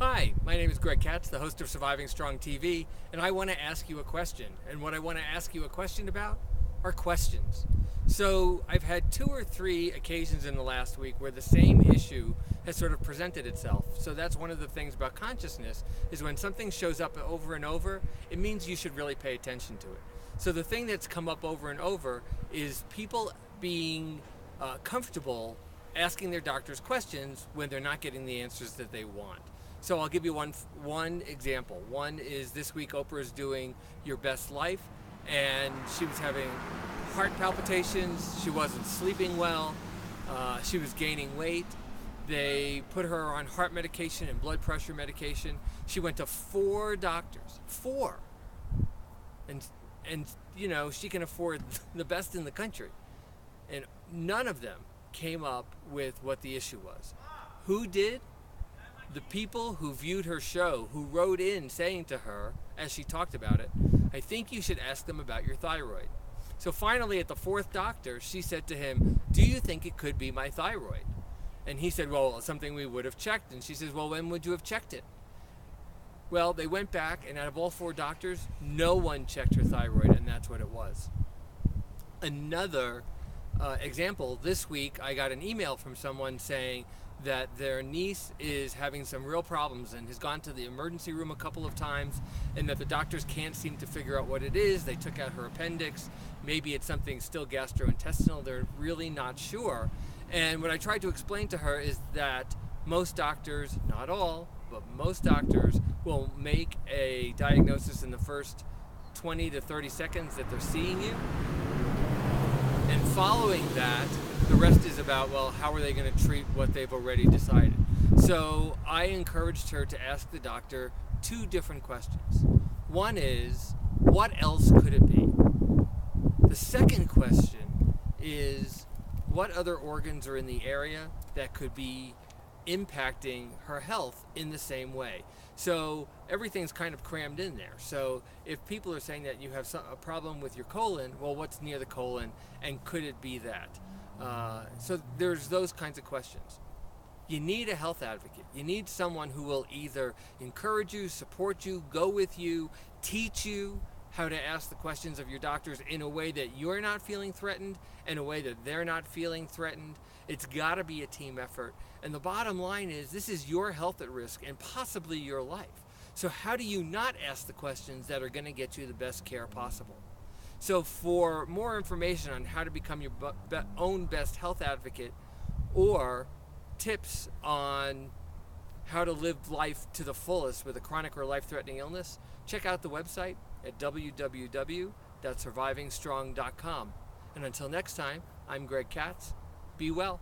Hi, my name is Greg Katz, the host of Surviving Strong TV, and I want to ask you a question. And what I want to ask you a question about are questions. So I've had 2 or 3 occasions in the last week where the same issue has sort of presented itself. So that's one of the things about consciousness, is when something shows up over and over, it means you should really pay attention to it. So the thing that's come up over and over is people being comfortable asking their doctors questions when they're not getting the answers that they want. So I'll give you one example. One is this week Oprah's doing Your Best Life, and she was having heart palpitations, she wasn't sleeping well, she was gaining weight. They put her on heart medication and blood pressure medication. She went to 4 doctors. 4. And you know, she can afford the best in the country. And none of them came up with what the issue was. Who did? The people who viewed her show, who wrote in saying to her, as she talked about it, I think you should ask them about your thyroid. So finally, at the 4th doctor, she said to him, do you think it could be my thyroid? And he said, well, it's something we would have checked. And she says, well, when would you have checked it? Well, they went back, and out of all 4 doctors, no one checked her thyroid, and that's what it was. Another example, this week I got an email from someone saying that their niece is having some real problems and has gone to the emergency room a couple of times, and that the doctors can't seem to figure out what it is. They took out her appendix. Maybe it's something still gastrointestinal. They're really not sure. And what I tried to explain to her is that most doctors, not all, but most doctors will make a diagnosis in the first 20 to 30 seconds that they're seeing you. And following that, the rest is about, well, how are they going to treat what they've already decided? So I encouraged her to ask the doctor 2 different questions. One is, what else could it be? The second question is, what other organs are in the area that could be impacting her health in the same way? So everything's kind of crammed in there. So if people are saying that you have a problem with your colon, well, what's near the colon, and could it be that? So there's those kinds of questions. You need a health advocate. You need someone who will either encourage you, support you, go with you, teach you how to ask the questions of your doctors in a way that you're not feeling threatened, in a way that they're not feeling threatened. It's got to be a team effort. And the bottom line is, this is your health at risk and possibly your life. So how do you not ask the questions that are going to get you the best care possible? So for more information on how to become your own best health advocate, or tips on how to live life to the fullest with a chronic or life-threatening illness, check out the website at www.survivingstrong.com. And until next time, I'm Greg Katz. Be well.